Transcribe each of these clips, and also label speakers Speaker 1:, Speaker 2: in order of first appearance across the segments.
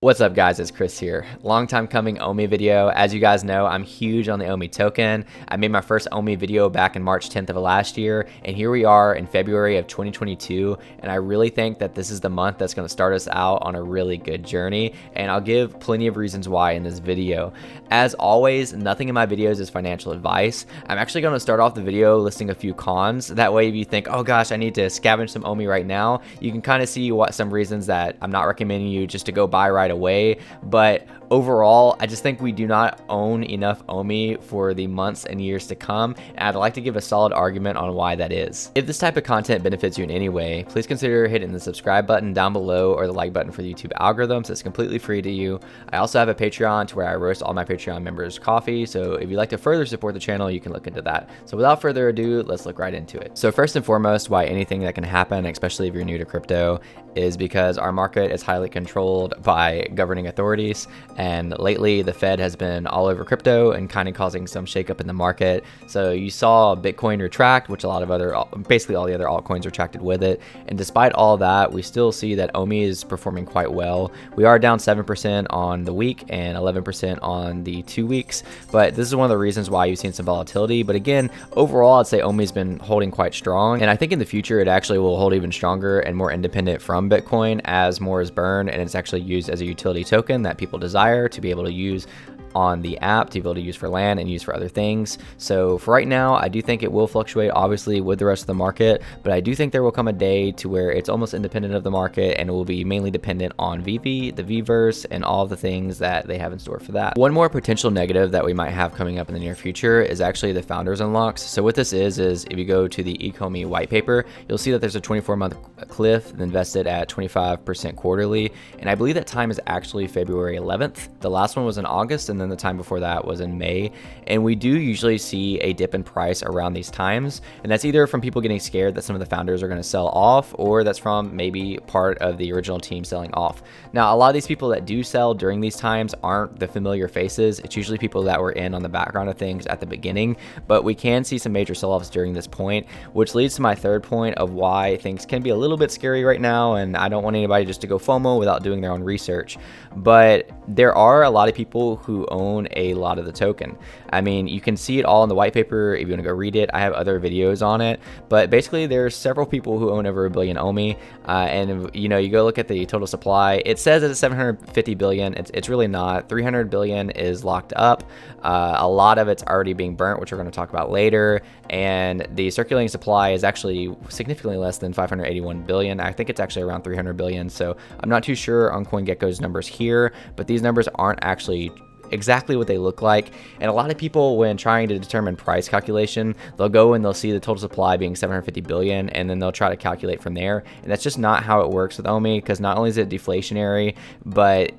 Speaker 1: What's up guys, it's Chris here. Long time coming OMI video. As you guys know, I'm huge on the OMI token. I made my first OMI video back in March 10th of last year, and here we are in February of 2022, and I really think that this is the month that's going to start us out on a really good journey, and I'll give plenty of reasons why in this video. As always, nothing in my videos is financial advice. I'm actually going to start off the video listing a few cons. That way if you think, oh gosh, I need to scavenge some OMI right now, you can kind of see what some reasons that I'm not recommending you just to go buy right away. But overall, I just think we do not own enough OMI for the months and years to come, and I'd like to give a solid argument on why that is. If this type of content benefits you in any way, please consider hitting the subscribe button down below or the like button for the YouTube algorithms. It's completely free to you. I also have a Patreon to where I roast all my Patreon members coffee, so if you'd like to further support the channel, you can look into that. So without further ado, let's look right into it. So first and foremost, why anything that can happen, especially if you're new to crypto, is because our market is highly controlled by governing authorities, and lately the Fed has been all over crypto and kind of causing some shakeup in the market. So you saw Bitcoin retract, which a lot of basically all the other altcoins retracted with it, and despite all that, we still see that OMI is performing quite well. We are down 7% on the week and 11% on the 2 weeks, but this is one of the reasons why you've seen some volatility. But again, overall, I'd say OMI's been holding quite strong, and I think in the future it actually will hold even stronger and more independent from Bitcoin as more is burned and it's actually used as a utility token that people desire to be able to use on the app, to be able to use for land and use for other things. So for right now, I do think it will fluctuate obviously with the rest of the market, but I do think there will come a day to where it's almost independent of the market and it will be mainly dependent on Veve, the Vverse, and all of the things that they have in store for that. One more potential negative that we might have coming up in the near future is actually the founders unlocks. So what this is if you go to the Ecomi white paper, you'll see that there's a 24-month cliff invested at 25% quarterly, and I believe that time is actually February 11th. The last one was in August, and then the time before that was in May. And we do usually see a dip in price around these times, and that's either from people getting scared that some of the founders are going to sell off, or that's from maybe part of the original team selling off. Now, a lot of these people that do sell during these times aren't the familiar faces. It's usually people that were in on the background of things at the beginning, but we can see some major sell-offs during this point, which leads to my third point of why things can be a little bit scary right now, and I don't want anybody just to go FOMO without doing their own research. But there are a lot of people who own a lot of the token. I mean, you can see it all in the white paper if you want to go read it. I have other videos on it, but basically there's several people who own over 1 billion OMI, and you know, you go look at the total supply, it says it's 750 billion. It's really not. 300 billion is locked up. A lot of it's already being burnt, which we're going to talk about later, and the circulating supply is actually significantly less than 581 billion. I think it's actually around 300 billion, so I'm not too sure on CoinGecko's numbers here, but these numbers aren't actually exactly what they look like. And a lot of people, when trying to determine price calculation, they'll go and they'll see the total supply being 750 billion, and then they'll try to calculate from there, and that's just not how it works with OMI, because not only is it deflationary, but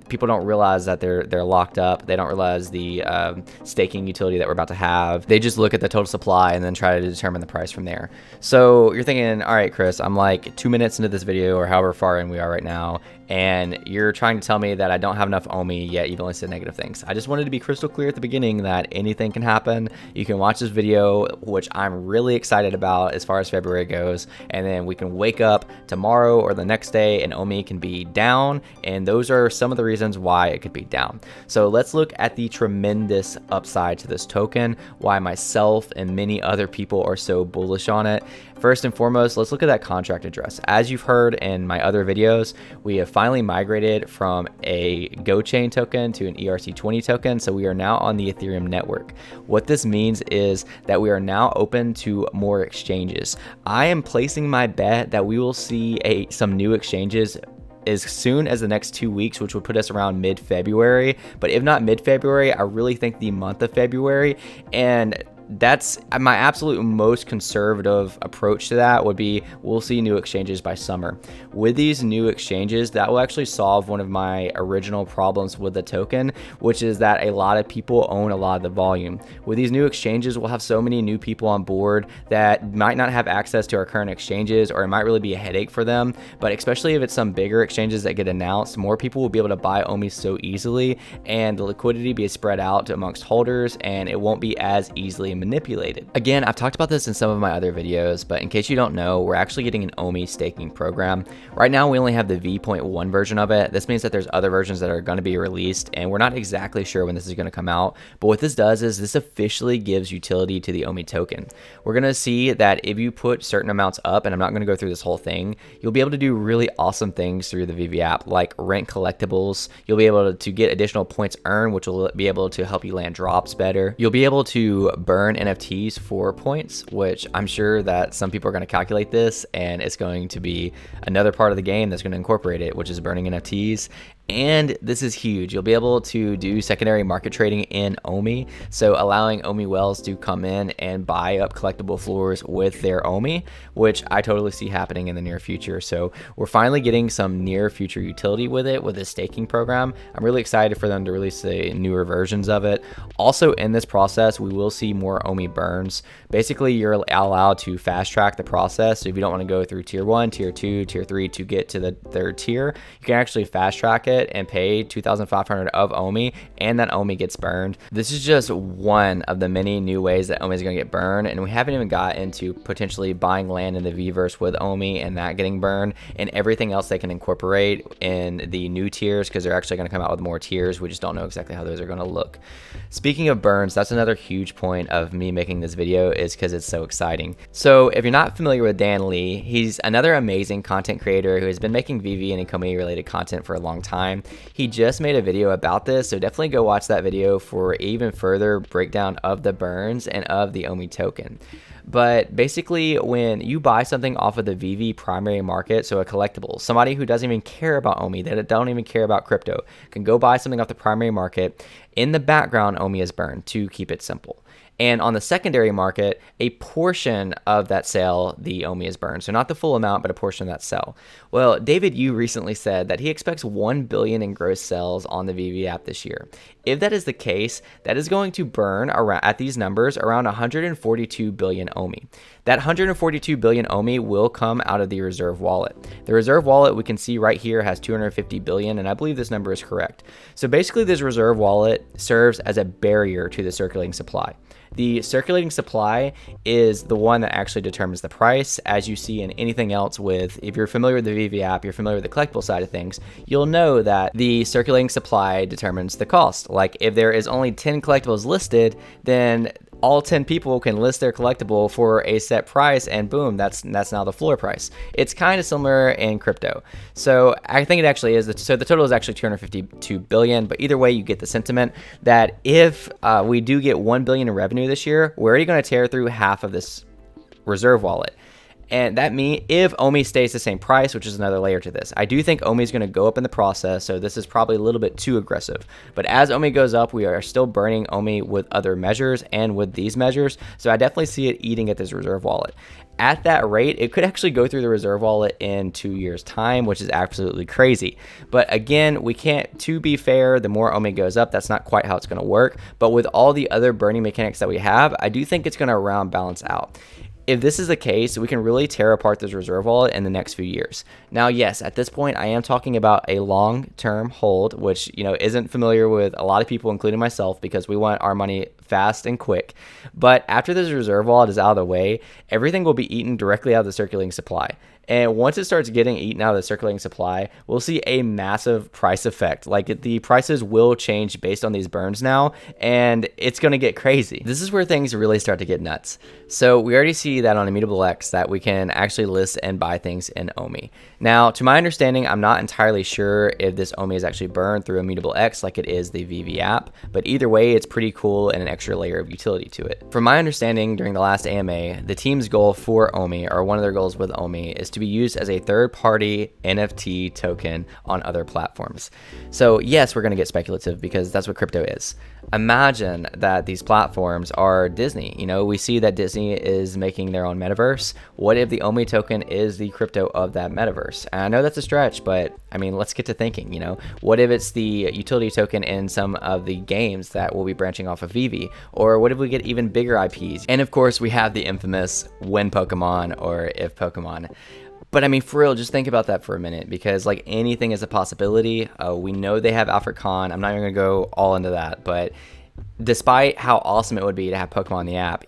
Speaker 1: people don't realize that they're locked up. They don't realize the staking utility that we're about to have. They just look at the total supply and then try to determine the price from there. So you're thinking, all right, Chris, I'm like 2 minutes into this video or however far in we are right now, and you're trying to tell me that I don't have enough OMI, yet you've only said negative things. I just wanted to be crystal clear at the beginning that anything can happen. You can watch this video, which I'm really excited about as far as February goes, and then we can wake up tomorrow or the next day and OMI can be down, and those are some of the reasons why it could be down. So let's look at the tremendous upside to this token, why myself and many other people are so bullish on it. First and foremost, let's look at that contract address. As you've heard in my other videos, we have finally migrated from a GoChain token to an ERC20 token, so we are now on the Ethereum network. What this means is that we are now open to more exchanges. I am placing my bet that we will see some new exchanges as soon as the next 2 weeks, which would put us around mid-February. But if not mid-February, I really think the month of February. And that's my absolute most conservative approach to that would be we'll see new exchanges by summer. With these new exchanges, that will actually solve one of my original problems with the token, which is that a lot of people own a lot of the volume. With these new exchanges, we'll have so many new people on board that might not have access to our current exchanges, or it might really be a headache for them. But especially if it's some bigger exchanges that get announced, more people will be able to buy OMI so easily, and the liquidity be spread out amongst holders, and it won't be as easily being manipulated. Again, I've talked about this in some of my other videos, but in case you don't know, we're actually getting an OMI staking program. Right now, we only have the V.1 version of it. This means that there's other versions that are going to be released, and we're not exactly sure when this is going to come out. But what this does is this officially gives utility to the OMI token. We're going to see that if you put certain amounts up, and I'm not going to go through this whole thing, you'll be able to do really awesome things through the Veve app, like rent collectibles. You'll be able to get additional points earned, which will be able to help you land drops better. You'll be able to burn NFTs for points, which I'm sure that some people are going to calculate this, and it's going to be another part of the game that's going to incorporate it, which is burning NFTs. And this is huge. You'll be able to do secondary market trading in OMI. So allowing OMI whales to come in and buy up collectible floors with their OMI, which I totally see happening in the near future. So we're finally getting some near future utility with it, with this staking program. I'm really excited for them to release the newer versions of it. Also in this process, we will see more OMI burns. Basically, you're allowed to fast track the process. So if you don't want to go through tier 1, tier 2, tier 3 to get to the third tier, you can actually fast track it and pay 2,500 of OMI, and that OMI gets burned. This is just one of the many new ways that OMI is going to get burned, and we haven't even got into potentially buying land in the Vverse with OMI and that getting burned, and everything else they can incorporate in the new tiers, because they're actually going to come out with more tiers. We just don't know exactly how those are going to look. Speaking of burns, that's another huge point of me making this video, is because it's so exciting. So if you're not familiar with Dan Lee, he's another amazing content creator who has been making Veve and Ecomi related content for a long time. He just made a video about this, so definitely go watch that video for even further breakdown of the burns and of the OMI token. But basically, when you buy something off of the Veve primary market, so a collectible, somebody who doesn't even care about OMI, that don't even care about crypto, can go buy something off the primary market. In the background, OMI is burned, to keep it simple. And on the secondary market, a portion of that sale, the OMI is burned. So not the full amount, but a portion of that sale. Well, David Yu recently said that he expects 1 billion in gross sales on the Veve app this year. If that is the case, that is going to burn around, at these numbers, around 142 billion OMI. That 142 billion OMI will come out of the reserve wallet. The reserve wallet we can see right here has 250 billion, and I believe this number is correct. So basically, this reserve wallet serves as a barrier to the circulating supply. The circulating supply is the one that actually determines the price, as you see in anything else with, if you're familiar with the Veve app, you're familiar with the collectible side of things, you'll know that the circulating supply determines the cost. Like if there is only 10 collectibles listed, then all 10 people can list their collectible for a set price, and boom, that's now the floor price. It's kind of similar in crypto. So I think it actually is. So the total is actually 252 billion, but either way, you get the sentiment that if we do get 1 billion in revenue this year, we're already going to tear through half of this reserve wallet. And that means if OMI stays the same price, which is another layer to this, I do think OMI is going to go up in the process, so this is probably a little bit too aggressive. But as OMI goes up, we are still burning OMI with other measures and with these measures, so I definitely see it eating at this reserve wallet. At that rate, it could actually go through the reserve wallet in 2 years' time, which is absolutely crazy. But again, we can't, to be fair, the more OMI goes up, that's not quite how it's going to work. But with all the other burning mechanics that we have, I do think it's going to around balance out. If this is the case, we can really tear apart this reserve wallet in the next few years. Now, yes, at this point, I am talking about a long-term hold, which, isn't familiar with a lot of people, including myself, because we want our money fast and quick. But after this reserve wallet is out of the way, everything will be eaten directly out of the circulating supply. And once it starts getting eaten out of the circulating supply, we'll see a massive price effect. Like the prices will change based on these burns now, and it's going to get crazy. This is where things really start to get nuts. So we already see that on Immutable X that we can actually list and buy things in OMI. Now, to my understanding, I'm not entirely sure if this OMI is actually burned through Immutable X like it is the Veve app, but either way, it's pretty cool and an extra layer of utility to it. From my understanding, during the last AMA, the team's goal for OMI, or one of their goals with OMI, is to be used as a third-party NFT token on other platforms. So yes, we're going to get speculative because that's what crypto is. Imagine that these platforms are Disney. We see that Disney is making their own metaverse. What if the OMI token is the crypto of that metaverse? And I know that's a stretch, but I mean, let's get to thinking, what if it's the utility token in some of the games that will be branching off of Veve? Or what if we get even bigger IPs? And of course, we have the infamous when Pokemon or if Pokemon. But I mean, for real, just think about that for a minute, because like anything is a possibility. We know they have Alfred Khan. I'm not even going to go all into that, but despite how awesome it would be to have Pokemon in the app,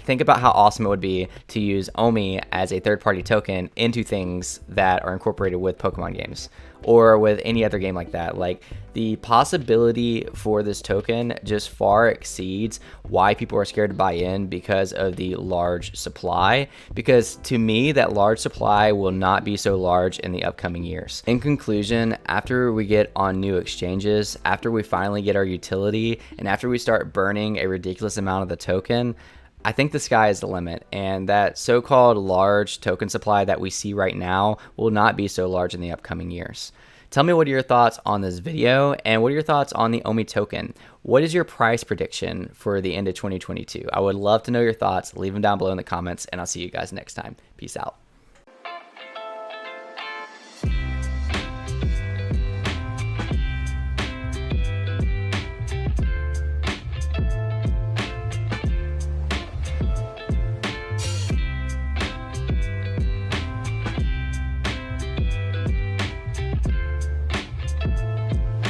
Speaker 1: think about how awesome it would be to use Omi as a third-party token into things that are incorporated with Pokemon games or with any other game like that. Like, the possibility for this token just far exceeds why people are scared to buy in because of the large supply. Because to me, that large supply will not be so large in the upcoming years. In conclusion, after we get on new exchanges, after we finally get our utility, and after we start burning a ridiculous amount of the token, I think the sky is the limit, and that so-called large token supply that we see right now will not be so large in the upcoming years. Tell me what are your thoughts on this video, and what are your thoughts on the Omi token? What is your price prediction for the end of 2022? I would love to know your thoughts. Leave them down below in the comments, and I'll see you guys next time. Peace out.